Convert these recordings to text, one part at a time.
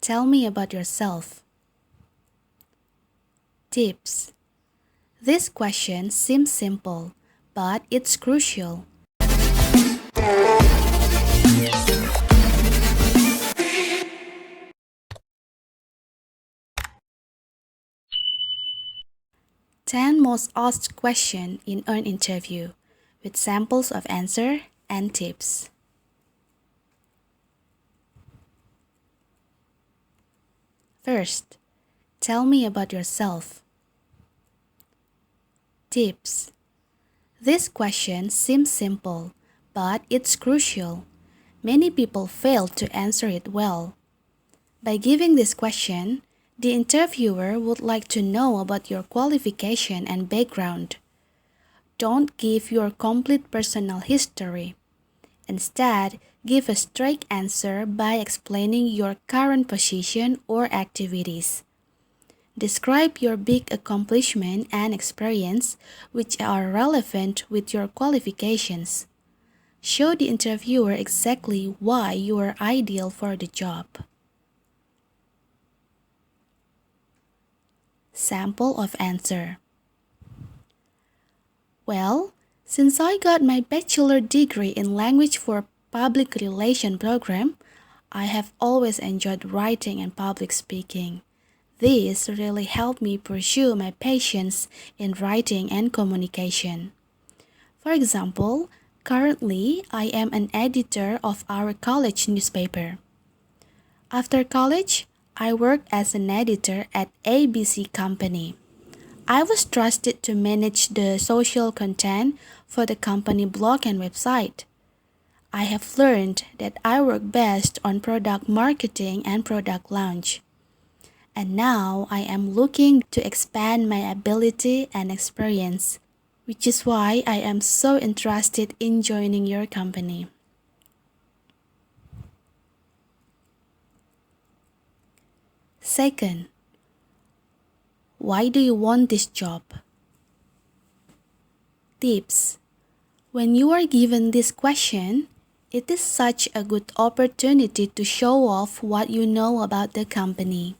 Tell me about yourself. Tips. This question seems simple, but it's crucial. Ten most asked questions in an interview, with samples of answer and tips. First, tell me about yourself. Tips. This question seems simple, but it's crucial. Many people fail to answer it well. By giving this question, the interviewer would like to know about your qualification and background. Don't give your complete personal history. Instead, give a straight answer by explaining your current position or activities. Describe your big accomplishment and experience which are relevant with your qualifications. Show the interviewer exactly why you are ideal for the job. Sample of answer. Well, since I got my bachelor degree in Language for Public Relation program, I have always enjoyed writing and public speaking. This really helped me pursue my passions in writing and communication. For example, currently I am an editor of our college newspaper. After college, I worked as an editor at ABC Company. I was trusted to manage the social content for the company blog and website. I have learned that I work best on product marketing and product launch. And now I am looking to expand my ability and experience, which is why I am so interested in joining your company. Second, why do you want this job? Tips. When you are given this question, it is such a good opportunity to show off what you know about the company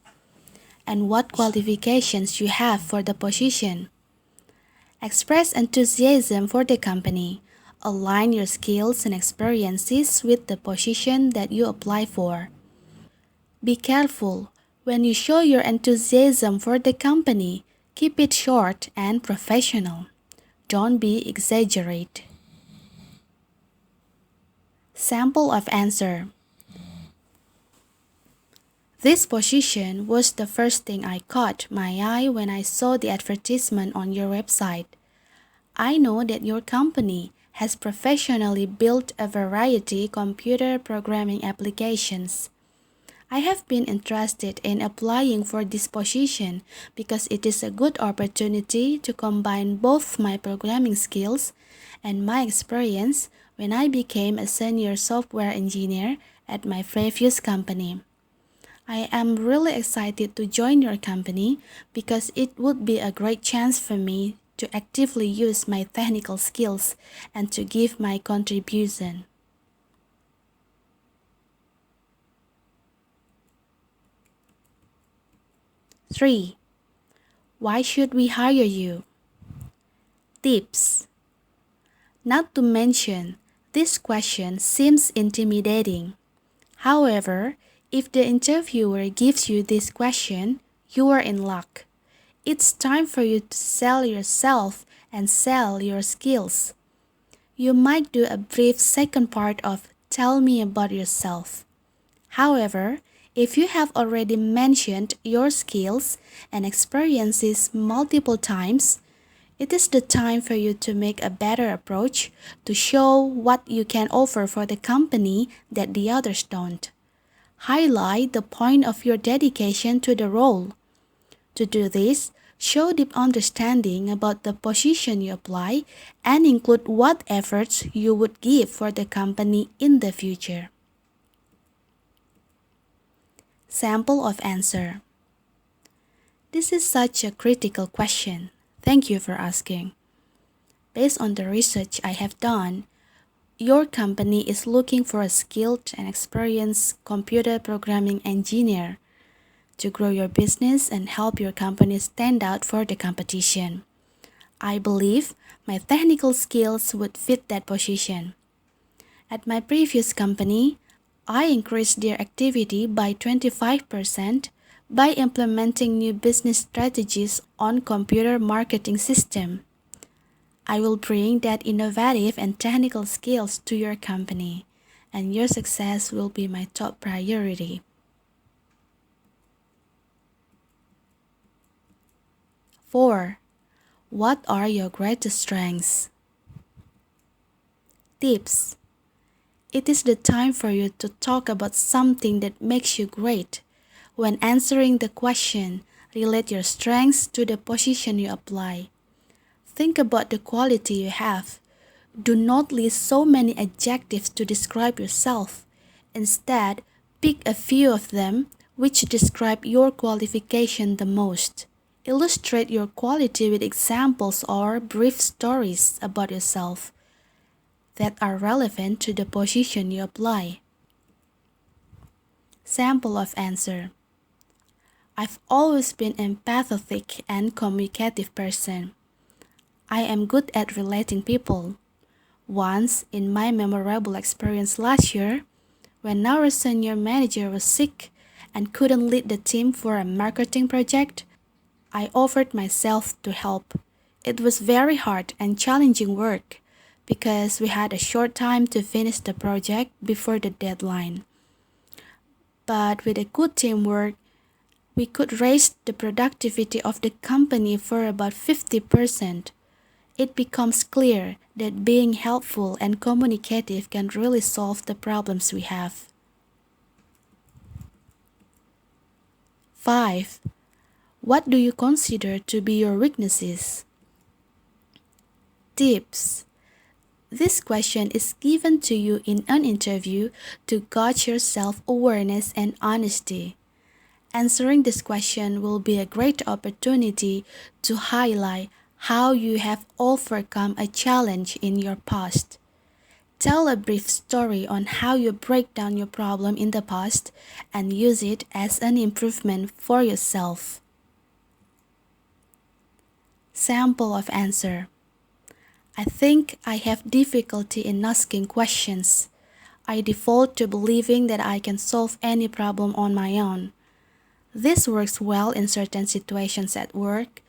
and what qualifications you have for the position. Express enthusiasm for the company. Align your skills and experiences with the position that you apply for. Be careful. When you show your enthusiasm for the company, keep it short and professional. Don't be exaggerate. Sample of answer. This position was the first thing I caught my eye when I saw the advertisement on your website. I know that your company has professionally built a variety computer programming applications. I have been interested in applying for this position because it is a good opportunity to combine both my programming skills and my experience when I became a senior software engineer at my previous company. I am really excited to join your company because it would be a great chance for me to actively use my technical skills and to give my contribution. Three, why should we hire you? Tips. Not to mention, this question seems intimidating. However, if the interviewer gives you this question, you are in luck. It's time for you to sell yourself and sell your skills. You might do a brief second part of tell me about yourself. However, if you have already mentioned your skills and experiences multiple times, it is the time for you to make a better approach to show what you can offer for the company that the others don't. Highlight the point of your dedication to the role. To do this, show deep understanding about the position you apply and include what efforts you would give for the company in the future. Sample of answer. This is such a critical question. Thank you for asking. Based on the research I have done, your company is looking for a skilled and experienced computer programming engineer. to grow your business and help your company stand out for the competition. I believe my technical skills would fit that position. At my previous company, I increased their activity by 25% by implementing new business strategies on computer marketing system. I will bring that innovative and technical skills to your company, and your success will be my top priority. 4. What are your greatest strengths? Tips. It is the time for you to talk about something that makes you great. When answering the question, relate your strengths to the position you apply. Think about the quality you have. Do not list so many adjectives to describe yourself. Instead, pick a few of them which describe your qualification the most. Illustrate your quality with examples or brief stories about yourself that are relevant to the position you apply. Sample of answer. I've always been an empathetic and communicative person. I am good at relating people. Once, in my memorable experience last year, when our senior manager was sick and couldn't lead the team for a marketing project, I offered myself to help. It was very hard and challenging work because we had a short time to finish the project before the deadline. But with a good teamwork, we could raise the productivity of the company for about 50%. It becomes clear that being helpful and communicative can really solve the problems we have. 5. What do you consider to be your weaknesses? Tips. This question is given to you in an interview to gauge your self-awareness and honesty. Answering this question will be a great opportunity to highlight how you have overcome a challenge in your past. Tell a brief story on how you break down your problem in the past and use it as an improvement for yourself. Sample of answer. I think I have difficulty in asking questions. I default to believing that I can solve any problem on my own. This works well in certain situations at work.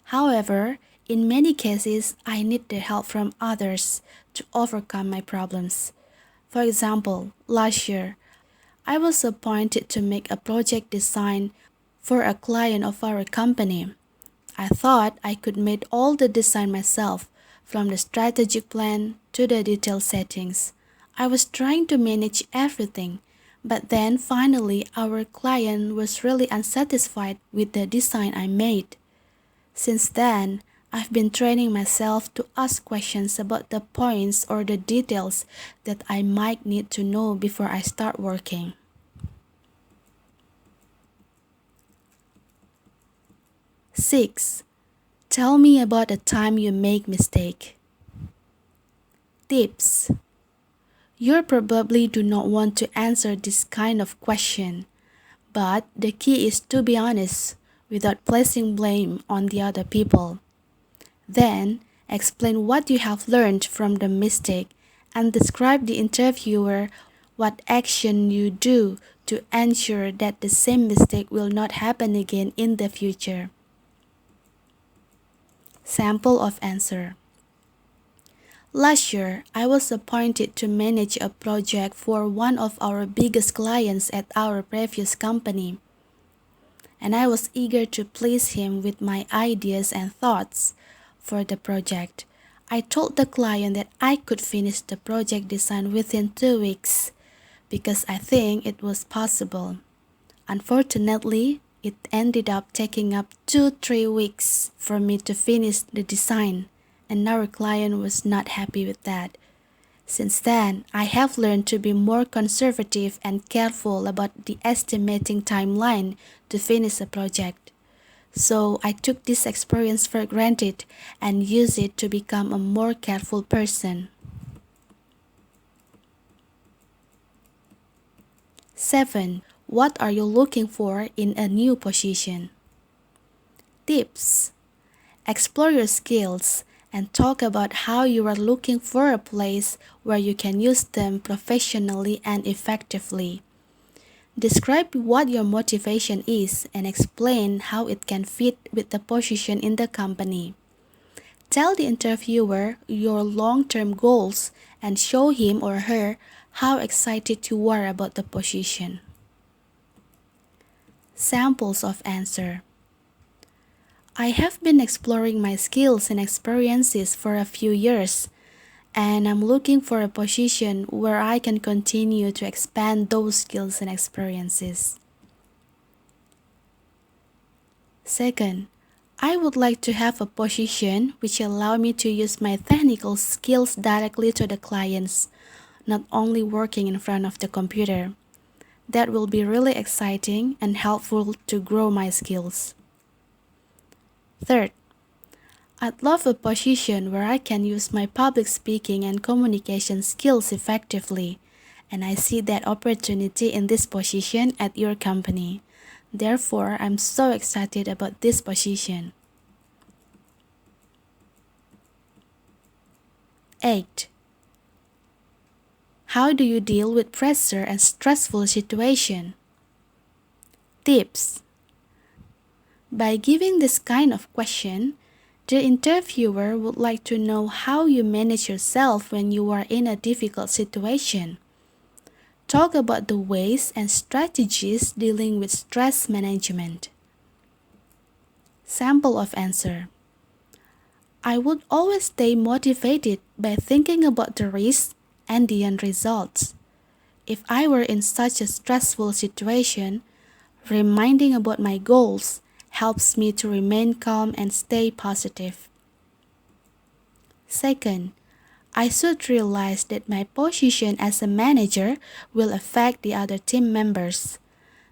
However, in many cases, I need the help from others to overcome my problems. For example, last year, I was appointed to make a project design for a client of our company. I thought I could make all the design myself, from the strategic plan to the detailed settings. I was trying to manage everything, but then finally our client was really unsatisfied with the design I made. Since then, I've been training myself to ask questions about the points or the details that I might need to know before I start working. 6. Tell me about a time you make mistake. Tips. You probably do not want to answer this kind of question, but the key is to be honest without placing blame on the other people. Then, explain what you have learned from the mistake and describe the interviewer what action you do to ensure that the same mistake will not happen again in the future. Sample of answer. Last year, I was appointed to manage a project for one of our biggest clients at our previous company, and I was eager to please him with my ideas and thoughts for the project. I told the client that I could finish the project design within 2 weeks because I think it was possible. Unfortunately, it ended up taking up 2-3 weeks for me to finish the design, and our client was not happy with that. Since then, I have learned to be more conservative and careful about the estimating timeline to finish a project. So I took this experience for granted and used it to become a more careful person. 7. What are you looking for in a new position? Tips: explore your skills and talk about how you are looking for a place where you can use them professionally and effectively. Describe what your motivation is and explain how it can fit with the position in the company. Tell the interviewer your long-term goals and show him or her how excited you are about the position. Samples of answer: I have been exploring my skills and experiences for a few years, and I'm looking for a position where I can continue to expand those skills and experiences. Second, I would like to have a position which allow me to use my technical skills directly to the clients, not only working in front of the computer. That will be really exciting and helpful to grow my skills. Third, I'd love a position where I can use my public speaking and communication skills effectively, and I see that opportunity in this position at your company. Therefore, I'm so excited about this position. 8. How do you deal with pressure and stressful situation? Tips: by giving this kind of question, the interviewer would like to know how you manage yourself when you are in a difficult situation. Talk about the ways and strategies dealing with stress management. Sample of answer: I would always stay motivated by thinking about the risks and the end results. If I were in such a stressful situation, reminding about my goals helps me to remain calm and stay positive. Second, I should realize that my position as a manager will affect the other team members.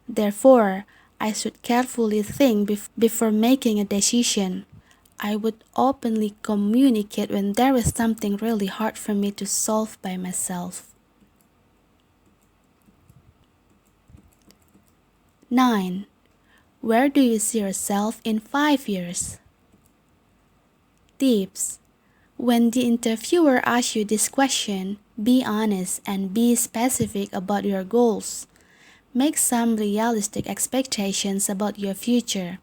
Therefore, I should carefully think before making a decision. I would openly communicate when there is something really hard for me to solve by myself. 9. Where do you see yourself in 5 years? Tips: when the interviewer asks you this question, be honest and be specific about your goals. Make some realistic expectations about your future.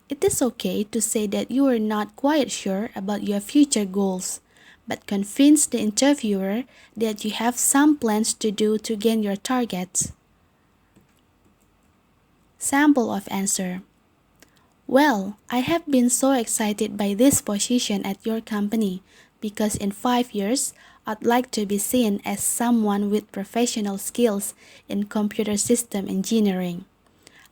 It is okay to say that you are not quite sure about your future goals, but convince the interviewer that you have some plans to do to gain your targets. Sample of answer: well, I have been so excited by this position at your company because in 5 years, I'd like to be seen as someone with professional skills in computer system engineering.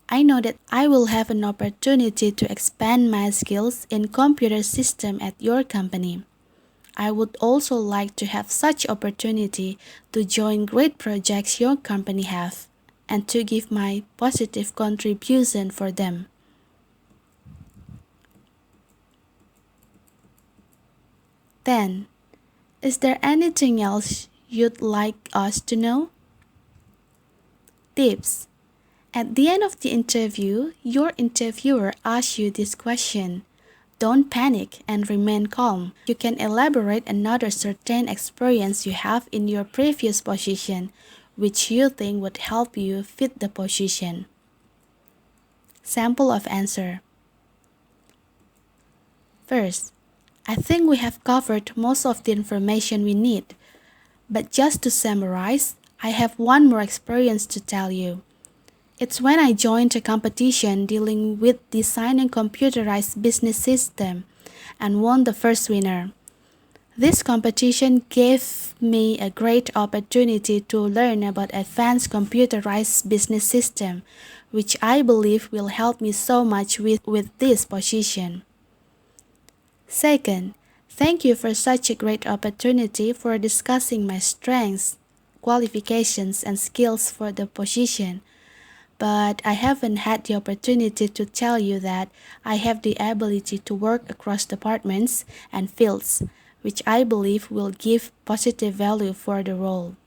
I know that I will have an opportunity to expand my skills in computer system at your company. I would also like to have such opportunity to join great projects your company have and to give my positive contribution for them. 10. Is there anything else you'd like us to know? Tips: at the end of the interview, your interviewer asks you this question. Don't panic and remain calm. You can elaborate another certain experience you have in your previous position, which you think would help you fit the position. Sample of answer: first, I think we have covered most of the information we need, but just to summarize, I have one more experience to tell you. It's when I joined a competition dealing with designing computerized business system and won the first winner. This competition gave me a great opportunity to learn about advanced computerized business system, which I believe will help me so much with this position. Second, thank you for such a great opportunity for discussing my strengths, qualifications, and skills for the position. But I haven't had the opportunity to tell you that I have the ability to work across departments and fields, which I believe will give positive value for the role.